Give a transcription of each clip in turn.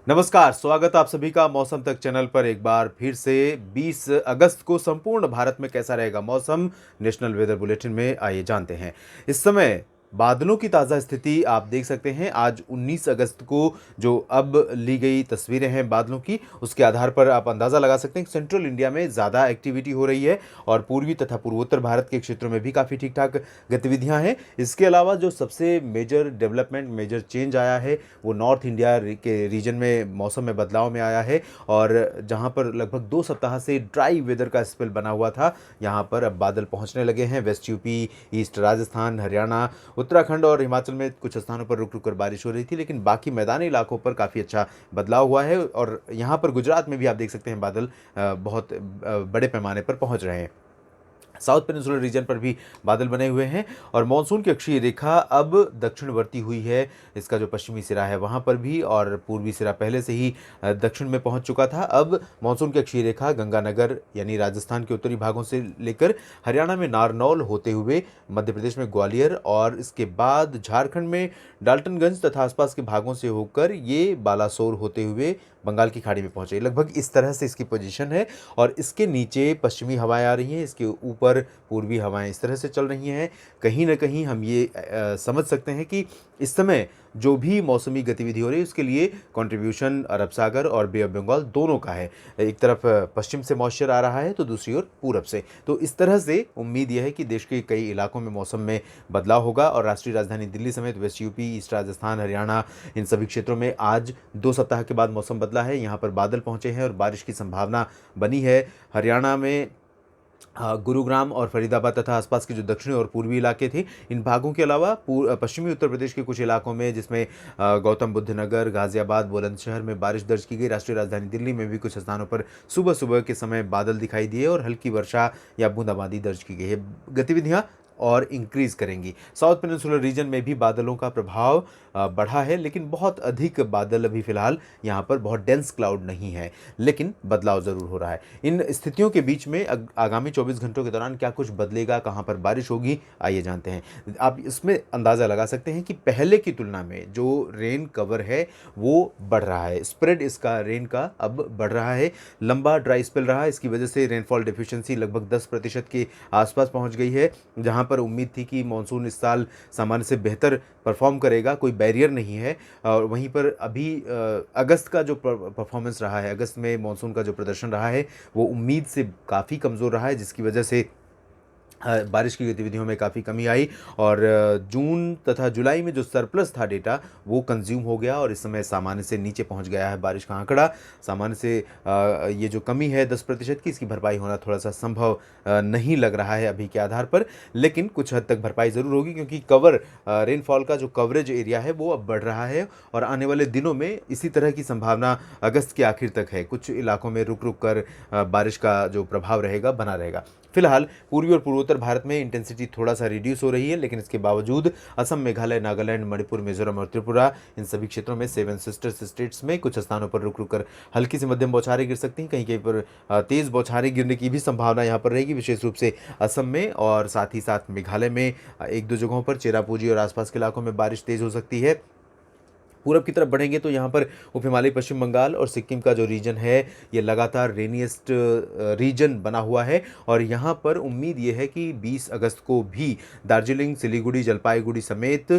नमस्कार, स्वागत आप सभी का मौसम तक चैनल पर एक बार फिर से। 20 अगस्त को संपूर्ण भारत में कैसा रहेगा मौसम, नेशनल वेदर बुलेटिन में आइए जानते हैं। इस समय बादलों की ताज़ा स्थिति आप देख सकते हैं। आज 19 अगस्त को जो अब ली गई तस्वीरें हैं बादलों की, उसके आधार पर आप अंदाज़ा लगा सकते हैं कि सेंट्रल इंडिया में ज़्यादा एक्टिविटी हो रही है और पूर्वी तथा पूर्वोत्तर भारत के क्षेत्रों में भी काफ़ी ठीक ठाक गतिविधियां हैं। इसके अलावा जो सबसे मेजर डेवलपमेंट, मेजर चेंज आया है वो नॉर्थ इंडिया के रीजन में मौसम में बदलाव में आया है। और जहां पर लगभग 2 सप्ताह से ड्राई वेदर का स्पेल बना हुआ था, यहां पर अब बादल पहुंचने लगे हैं। Waste UP, east Rajasthan, Haryana, Uttarakhand और हिमाचल में कुछ स्थानों पर रुक रुक कर बारिश हो रही थी, लेकिन बाकी मैदानी इलाकों पर काफ़ी अच्छा बदलाव हुआ है। और यहाँ पर गुजरात में भी आप देख सकते हैं बादल बहुत बड़े पैमाने पर पहुँच रहे हैं। साउथ पेनिनसुलर रीजन पर भी बादल बने हुए हैं और मानसून की अक्षीय रेखा अब दक्षिणवर्ती हुई है। इसका जो पश्चिमी सिरा है वहाँ पर भी, और पूर्वी सिरा पहले से ही दक्षिण में पहुँच चुका था। अब मानसून की अक्षीय रेखा गंगानगर यानी राजस्थान के उत्तरी भागों से लेकर हरियाणा में नारनौल होते हुए मध्य प्रदेश में ग्वालियर और इसके बाद झारखंड में डाल्टनगंज तथा आसपास के भागों से होकर ये बालासोर होते हुए बंगाल की खाड़ी में पहुंचे। लगभग इस तरह से इसकी पोजीशन है। और इसके नीचे पश्चिमी हवाएं आ रही हैं, इसके ऊपर पूर्वी हवाएं इस तरह से चल रही हैं। कहीं ना कहीं हम ये समझ सकते हैं कि इस समय जो भी मौसमी गतिविधि हो रही है उसके लिए कंट्रीब्यूशन अरब सागर और बे ऑफ बंगाल दोनों का है। एक तरफ पश्चिम से मॉइस्चर आ रहा है तो दूसरी ओर पूरब से। तो इस तरह से उम्मीद यह है कि देश के कई इलाकों में मौसम में बदलाव होगा और राष्ट्रीय राजधानी दिल्ली समेत west UP, east Rajasthan, Haryana, इन सभी क्षेत्रों में आज 2 सप्ताह के बाद मौसम बदला है। यहाँ पर बादल पहुंचे हैं और बारिश की संभावना बनी है। हरियाणा में गुरुग्राम और फरीदाबाद तथा आसपास के जो दक्षिणी और पूर्वी इलाके थे, इन भागों के अलावा पश्चिमी उत्तर प्रदेश के कुछ इलाकों में, जिसमें गौतम बुद्ध नगर, गाजियाबाद, बुलंदशहर में बारिश दर्ज की गई। राष्ट्रीय राजधानी दिल्ली में भी कुछ स्थानों पर सुबह सुबह के समय बादल दिखाई दिए और हल्की वर्षा या बूंदाबांदी दर्ज की गई है। गतिविधियां और इंक्रीज करेंगी। साउथ पेनिनसुलर रीजन में भी बादलों का प्रभाव बढ़ा है, लेकिन बहुत अधिक बादल अभी फिलहाल यहाँ पर बहुत डेंस क्लाउड नहीं है, लेकिन बदलाव ज़रूर हो रहा है। इन स्थितियों के बीच में आगामी 24 घंटों के दौरान क्या कुछ बदलेगा, कहाँ पर बारिश होगी, आइए जानते हैं। आप इसमें अंदाज़ा लगा सकते हैं कि पहले की तुलना में जो रेन कवर है वो बढ़ रहा है। स्प्रेड इसका रेन का अब बढ़ रहा है। लंबा ड्राई स्पेल रहा है, इसकी वजह से रेनफॉल डिफिशियंसी लगभग 10% के आसपास पहुंच गई है। जहां पर उम्मीद थी कि मानसून इस साल सामान्य से बेहतर परफॉर्म करेगा, कोई बैरियर नहीं है। और वहीं पर अभी अगस्त का जो परफॉर्मेंस रहा है, अगस्त में मानसून का जो प्रदर्शन रहा है वो उम्मीद से काफ़ी कमज़ोर रहा है, जिसकी वजह से बारिश की गतिविधियों में काफ़ी कमी आई। और जून तथा जुलाई में जो सरप्लस था डेटा वो कंज्यूम हो गया और इस समय सामान्य से नीचे पहुंच गया है बारिश का आंकड़ा। सामान्य से ये जो कमी है 10% की, इसकी भरपाई होना थोड़ा सा संभव नहीं लग रहा है अभी के आधार पर, लेकिन कुछ हद तक भरपाई ज़रूर होगी क्योंकि रेनफॉल का जो कवरेज एरिया है वो अब बढ़ रहा है। और आने वाले दिनों में इसी तरह की संभावना अगस्त के आखिर तक है। कुछ इलाकों में रुक रुक कर बारिश का जो प्रभाव रहेगा बना रहेगा। फिलहाल पूर्वी और पूर्वोत्तर भारत में इंटेंसिटी थोड़ा सा रिड्यूस हो रही है, लेकिन इसके बावजूद असम, मेघालय, नागालैंड, मणिपुर, मिजोरम और त्रिपुरा, इन सभी क्षेत्रों में 7 सिस्टर्स स्टेट्स में कुछ स्थानों पर रुक रुक कर हल्की से मध्यम बौछारें गिर सकती हैं। कहीं कहीं पर तेज़ बौछारें गिरने की भी संभावना यहाँ पर रहेगी, विशेष रूप से असम में और साथ ही साथ मेघालय में एक दो जगहों पर, चेरापूंजी और आसपास के इलाकों में बारिश तेज़ हो सकती है। पूरब की तरफ बढ़ेंगे तो यहाँ पर उप हिमालयी पश्चिम बंगाल और सिक्किम का जो रीजन है ये लगातार रेनिएस्ट रीजन बना हुआ है। और यहाँ पर उम्मीद ये है कि 20 अगस्त को भी दार्जिलिंग, सिलीगुड़ी, जलपाईगुड़ी समेत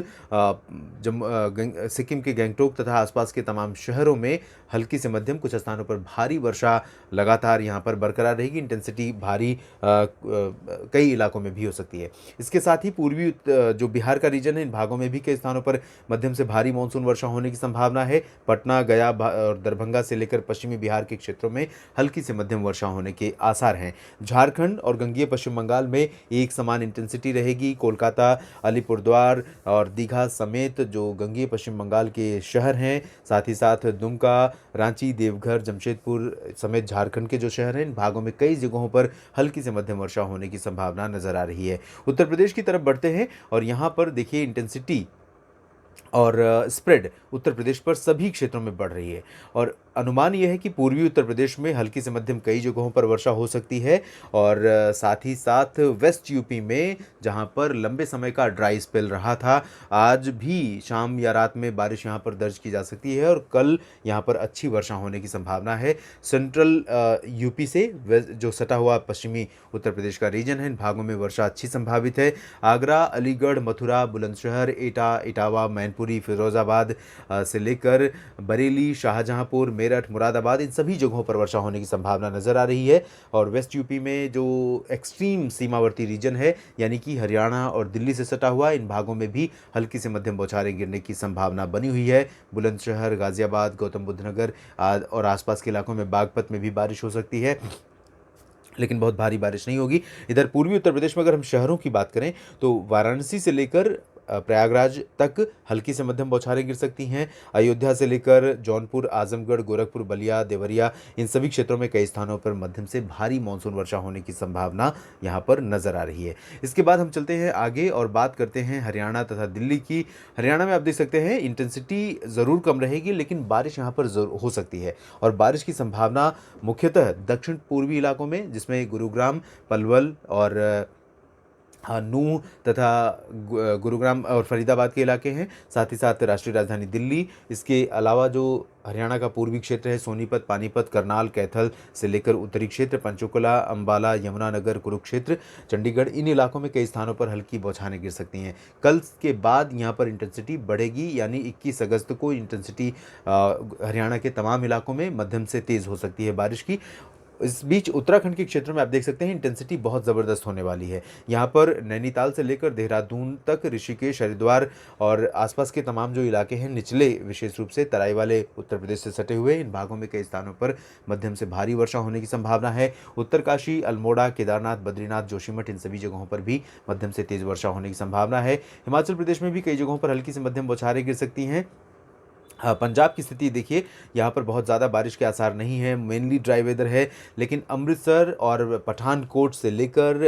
सिक्किम के गंगटोक तथा आसपास के तमाम शहरों में हल्की से मध्यम, कुछ स्थानों पर भारी वर्षा लगातार यहाँ पर बरकरार रहेगी। इंटेंसिटी भारी कई इलाकों में भी हो सकती है। इसके साथ ही पूर्वी जो बिहार का रीजन है, इन भागों में भी कई स्थानों पर मध्यम से भारी मानसून वर्षा होने की संभावना है। पटना, गया और दरभंगा से लेकर पश्चिमी बिहार के क्षेत्रों में हल्की से मध्यम वर्षा होने के आसार हैं। झारखंड और गंगीय पश्चिम बंगाल में एक समान इंटेंसिटी रहेगी। कोलकाता, अलीपुरद्वार और दीघा समेत जो गंगीय पश्चिम बंगाल के शहर हैं, साथ ही साथ दुमका, रांची, देवघर, जमशेदपुर समेत झारखंड के जो शहर हैं, इन भागों में कई जगहों पर हल्की से मध्यम वर्षा होने की संभावना नजर आ रही है। उत्तर प्रदेश की तरफ बढ़ते हैं और यहाँ पर देखिए इंटेंसिटी और स्प्रेड उत्तर प्रदेश पर सभी क्षेत्रों में बढ़ रही है। और अनुमान ये है कि पूर्वी उत्तर प्रदेश में हल्की से मध्यम कई जगहों पर वर्षा हो सकती है। और साथ ही साथ वेस्ट यूपी में जहां पर लंबे समय का ड्राई स्पेल रहा था, आज भी शाम या रात में बारिश यहां पर दर्ज की जा सकती है और कल यहां पर अच्छी वर्षा होने की संभावना है। सेंट्रल यूपी से जो सटा हुआ पश्चिमी उत्तर प्रदेश का रीजन है, इन भागों में वर्षा अच्छी संभावित है। आगरा, अलीगढ़, मथुरा, बुलंदशहर, एटा, इटावा, मैनपुरी, फिरोजाबाद से लेकर बरेली, शाहजहांपुर, मेरठ, मुरादाबाद, इन सभी जगहों पर वर्षा होने की संभावना नजर आ रही है। और वेस्ट यूपी में जो एक्सट्रीम सीमावर्ती रीजन है, यानी कि हरियाणा और दिल्ली से सटा हुआ, इन भागों में भी हल्की से मध्यम बौछारें गिरने की संभावना बनी हुई है। बुलंदशहर, गाजियाबाद, गौतम बुद्ध नगर और आसपास के इलाकों में बागपत में भी बारिश हो सकती है, लेकिन बहुत भारी बारिश नहीं होगी। इधर पूर्वी उत्तर प्रदेश में अगर हम शहरों की बात करें तो वाराणसी से लेकर प्रयागराज तक हल्की से मध्यम बौछारें गिर सकती हैं। अयोध्या से लेकर जौनपुर, आजमगढ़, गोरखपुर, बलिया, देवरिया, इन सभी क्षेत्रों में कई स्थानों पर मध्यम से भारी मानसून वर्षा होने की संभावना यहाँ पर नजर आ रही है। इसके बाद हम चलते हैं आगे और बात करते हैं हरियाणा तथा दिल्ली की। हरियाणा में आप देख सकते हैं इंटेंसिटी ज़रूर कम रहेगी, लेकिन बारिश यहाँ पर जरूर हो सकती है। और बारिश की संभावना मुख्यतः दक्षिण पूर्वी इलाकों में, जिसमें गुरुग्राम, पलवल और हाँ, नूह तथा गुरुग्राम और फरीदाबाद के इलाके हैं, साथ ही साथ राष्ट्रीय राजधानी दिल्ली। इसके अलावा जो हरियाणा का पूर्वी क्षेत्र है, सोनीपत, पानीपत, करनाल, कैथल से लेकर उत्तरी क्षेत्र, पंचकुला, अंबाला, यमुनानगर, कुरुक्षेत्र, चंडीगढ़, इन इलाकों में कई स्थानों पर हल्की बौछारें गिर सकती हैं। कल के बाद यहाँ पर इंटेंसिटी बढ़ेगी, यानी 21 अगस्त को इंटेंसिटी हरियाणा के तमाम इलाकों में मध्यम से तेज़ हो सकती है बारिश की। इस बीच उत्तराखंड के क्षेत्र में आप देख सकते हैं इंटेंसिटी बहुत ज़बरदस्त होने वाली है। यहाँ पर नैनीताल से लेकर देहरादून तक, ऋषिकेश, हरिद्वार और आसपास के तमाम जो इलाके हैं निचले, विशेष रूप से तराई वाले उत्तर प्रदेश से सटे हुए, इन भागों में कई स्थानों पर मध्यम से भारी वर्षा होने की संभावना है। उत्तरकाशी, अल्मोड़ा, केदारनाथ, बद्रीनाथ, जोशीमठ, इन सभी जगहों पर भी मध्यम से तेज़ वर्षा होने की संभावना है। हिमाचल प्रदेश में भी कई जगहों पर हल्की से मध्यम बौछारें गिर सकती हैं। हाँ, पंजाब की स्थिति देखिए, यहाँ पर बहुत ज़्यादा बारिश के आसार नहीं है, मेनली ड्राई वेदर है। लेकिन अमृतसर और पठानकोट से लेकर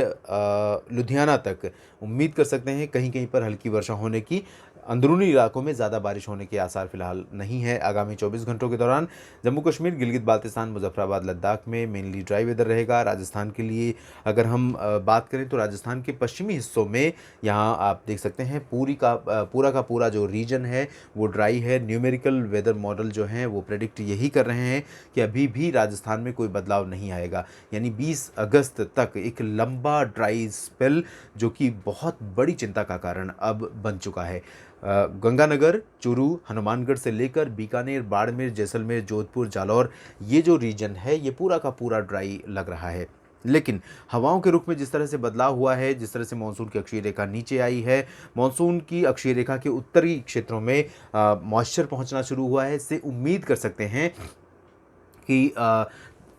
लुधियाना तक उम्मीद कर सकते हैं कहीं कहीं पर हल्की वर्षा होने की। अंदरूनी इलाकों में ज़्यादा बारिश होने के आसार फिलहाल नहीं है आगामी 24 घंटों के दौरान। जम्मू कश्मीर, गिलगित बाल्तिस्तान, मुजफ्फराबाद, लद्दाख में मेनली ड्राई वेदर रहेगा। राजस्थान के लिए अगर हम बात करें तो राजस्थान के पश्चिमी हिस्सों में यहाँ आप देख सकते हैं पूरा का पूरा जो रीजन है वो ड्राई है। न्यूमेरिकल वेदर मॉडल जो हैं वो प्रेडिक्ट यही कर रहे हैं कि अभी भी राजस्थान में कोई बदलाव नहीं आएगा, यानी 20 अगस्त तक एक लंबा ड्राई स्पेल, जो कि बहुत बड़ी चिंता का कारण अब बन चुका है। गंगानगर, चूरू, हनुमानगढ़ से लेकर बीकानेर, बाड़मेर, जैसलमेर, जोधपुर, जालौर, ये जो रीजन है ये पूरा का पूरा ड्राई लग रहा है। लेकिन हवाओं के रुख में जिस तरह से बदलाव हुआ है, जिस तरह से मानसून की अक्षीय रेखा नीचे आई है, मानसून की अक्षीय रेखा के उत्तरी क्षेत्रों में मॉइस्चर पहुंचना शुरू हुआ है, इससे उम्मीद कर सकते हैं कि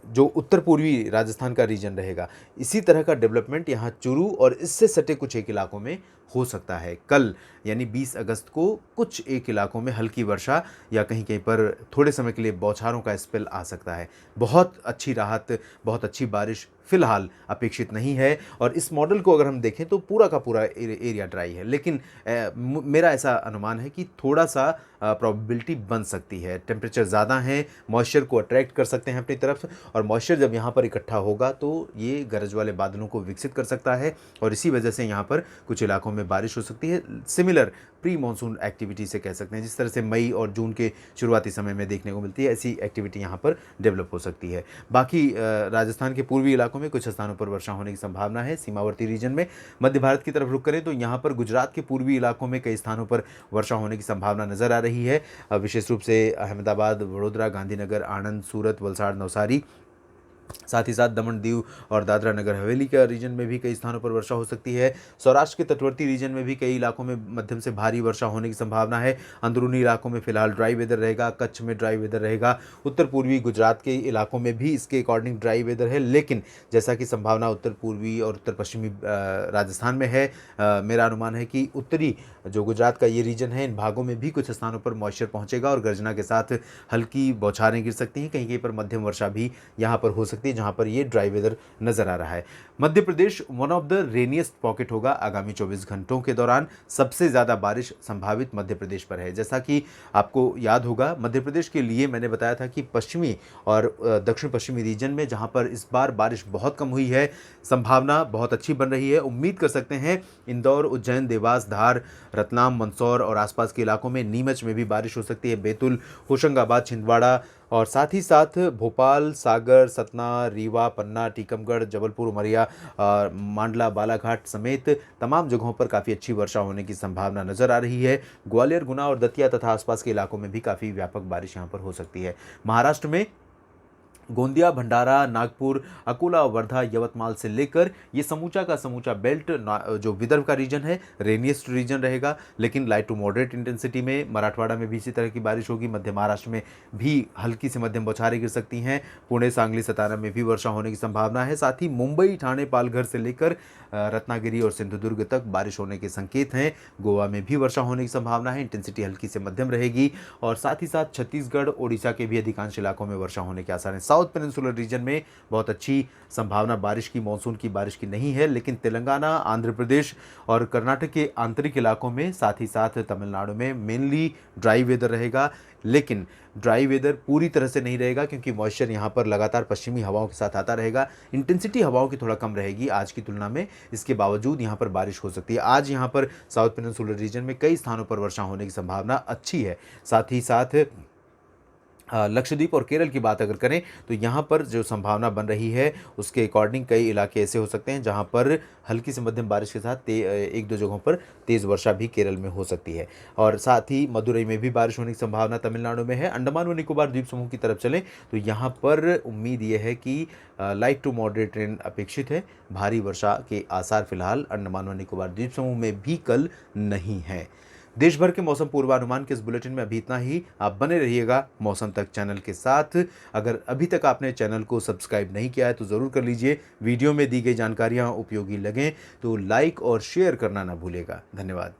जो उत्तर पूर्वी राजस्थान का रीजन रहेगा, इसी तरह का डेवलपमेंट यहाँ चूरू और इससे सटे कुछ एक इलाकों में हो सकता है। कल यानी 20 अगस्त को कुछ एक इलाकों में हल्की वर्षा या कहीं कहीं पर थोड़े समय के लिए बौछारों का स्पेल आ सकता है। बहुत अच्छी राहत, बहुत अच्छी बारिश फिलहाल अपेक्षित नहीं है। और इस मॉडल को अगर हम देखें तो पूरा का पूरा एरिया ड्राई है, लेकिन मेरा ऐसा अनुमान है कि थोड़ा सा प्रोबेबिलिटी बन सकती है। टेम्परेचर ज़्यादा है, मॉइस्चर को अट्रैक्ट कर सकते हैं अपनी तरफ, और मॉइस्चर जब यहाँ पर इकट्ठा होगा तो ये गरज वाले बादलों को विकसित कर सकता है और इसी वजह से यहाँ पर कुछ इलाकों में बारिश हो सकती है। सिमिलर प्री मानसून एक्टिविटी से कह सकते हैं, जिस तरह से मई और जून के शुरुआती समय में देखने को मिलती है, ऐसी एक्टिविटी यहाँ पर डेवलप हो सकती है। बाकी राजस्थान के पूर्वी इलाकों में कुछ स्थानों पर वर्षा होने की संभावना है। सीमावर्ती रीजन में मध्य भारत की तरफ रुख करें तो यहाँ पर गुजरात के पूर्वी इलाकों में कई स्थानों पर वर्षा होने की संभावना नजर आ रही है। विशेष रूप से अहमदाबाद, वडोदरा, गांधीनगर, आणंद, सूरत, वलसाड़, नवसारी, साथ ही साथ दमन, दीव और दादरा नगर हवेली का रीजन में भी कई स्थानों पर वर्षा हो सकती है। सौराष्ट्र के तटवर्ती रीजन में भी कई इलाकों में मध्यम से भारी वर्षा होने की संभावना है। अंदरूनी इलाकों में फिलहाल ड्राई वेदर रहेगा, कच्छ में ड्राई वेदर रहेगा, उत्तर पूर्वी गुजरात के इलाकों में भी इसके अकॉर्डिंग ड्राई वेदर है। लेकिन जैसा कि संभावना उत्तर पूर्वी और उत्तर पश्चिमी राजस्थान में है, मेरा अनुमान है कि उत्तरी जो गुजरात का ये रीजन है, इन भागों में भी कुछ स्थानों पर मॉइस्चर पहुंचेगा और गर्जना के साथ हल्की बौछारें गिर सकती हैं। कहीं कहीं पर मध्यम वर्षा भी यहाँ पर हो सकती है। सकती है, जहां पर ये ड्राई वेदर नजर आ रहा है। Madhya Pradesh one of the rainiest pocket होगा। आगामी 24 घंटों के दौरान सबसे ज़्यादा बारिश संभावित मध्य प्रदेश पर है। जैसा कि आपको याद होगा, मध्य प्रदेश के लिए मैंने बताया था कि पश्चिमी और दक्षिण पश्चिमी रीजन में जहां पर इस बार बारिश बहुत कम हुई है, संभावना बहुत अच्छी बन रही है। उम्मीद कर सकते हैं इंदौर, उज्जैन, देवास, धार, रतलाम, मंदसौर और आसपास के इलाकों में, नीमच में भी बारिश हो सकती है। बैतूल, होशंगाबाद, छिंदवाड़ा और साथ ही साथ भोपाल, सागर, सतना, रीवा, पन्ना, टीकमगढ़, जबलपुर, उमरिया, मांडला, बालाघाट समेत तमाम जगहों पर काफ़ी अच्छी वर्षा होने की संभावना नजर आ रही है। ग्वालियर, गुना और दतिया तथा आसपास के इलाकों में भी काफ़ी व्यापक बारिश यहाँ पर हो सकती है। महाराष्ट्र में गोंदिया, भंडारा, नागपुर, अकोला, वर्धा, यवतमाल से लेकर ये समूचा का समूचा बेल्ट जो विदर्भ का रीजन है, रेनिएस्ट रीजन रहेगा, लेकिन लाइट टू मॉडरेट इंटेंसिटी में। मराठवाड़ा में भी इसी तरह की बारिश होगी। मध्य महाराष्ट्र में भी हल्की से मध्यम बौछारें गिर सकती हैं। पुणे, सांगली, सतारा में भी वर्षा होने की संभावना है। साथ ही मुंबई, ठाणे, पालघर से लेकर रत्नागिरी और सिंधुदुर्ग तक बारिश होने के संकेत हैं। गोवा में भी वर्षा होने की संभावना है, इंटेंसिटी हल्की से मध्यम रहेगी। और साथ ही साथ छत्तीसगढ़, ओडिशा के भी अधिकांश इलाकों में वर्षा होने के आसार हैं। साउथ पेनिनसुलर रीजन में बहुत अच्छी संभावना बारिश की, मानसून की बारिश की नहीं है, लेकिन तेलंगाना, आंध्र प्रदेश और कर्नाटक के आंतरिक इलाकों में, साथ ही साथ तमिलनाडु में मेनली ड्राई वेदर रहेगा। लेकिन ड्राई वेदर पूरी तरह से नहीं रहेगा, क्योंकि मॉइस्चर यहाँ पर लगातार पश्चिमी हवाओं के साथ आता रहेगा। इंटेंसिटी हवाओं की थोड़ा कम रहेगी आज की तुलना में, इसके बावजूद यहाँ पर बारिश हो सकती है। आज यहाँ पर साउथ पेनिनसुलर रीजन में कई स्थानों पर वर्षा होने की संभावना अच्छी है। साथ ही साथ लक्षद्वीप और केरल की बात अगर करें तो यहाँ पर जो संभावना बन रही है उसके अकॉर्डिंग कई इलाके ऐसे हो सकते हैं जहाँ पर हल्की से मध्यम बारिश के साथ एक दो जगहों पर तेज़ वर्षा भी केरल में हो सकती है। और साथ ही मदुरई में भी बारिश होने की संभावना तमिलनाडु में है। अंडमान व निकोबार द्वीप समूह की तरफ चलें तो यहाँ पर उम्मीद ये है कि लाइट टू मॉडरेट रेन अपेक्षित है। भारी वर्षा के आसार फिलहाल अंडमान व निकोबार द्वीप समूह में भी कल नहीं है। देश भर के मौसम पूर्वानुमान के इस बुलेटिन में अभी इतना ही। आप बने रहिएगा मौसम तक चैनल के साथ। अगर अभी तक आपने चैनल को सब्सक्राइब नहीं किया है तो ज़रूर कर लीजिए। वीडियो में दी गई जानकारियाँ उपयोगी लगें तो लाइक और शेयर करना ना भूलिएगा। धन्यवाद।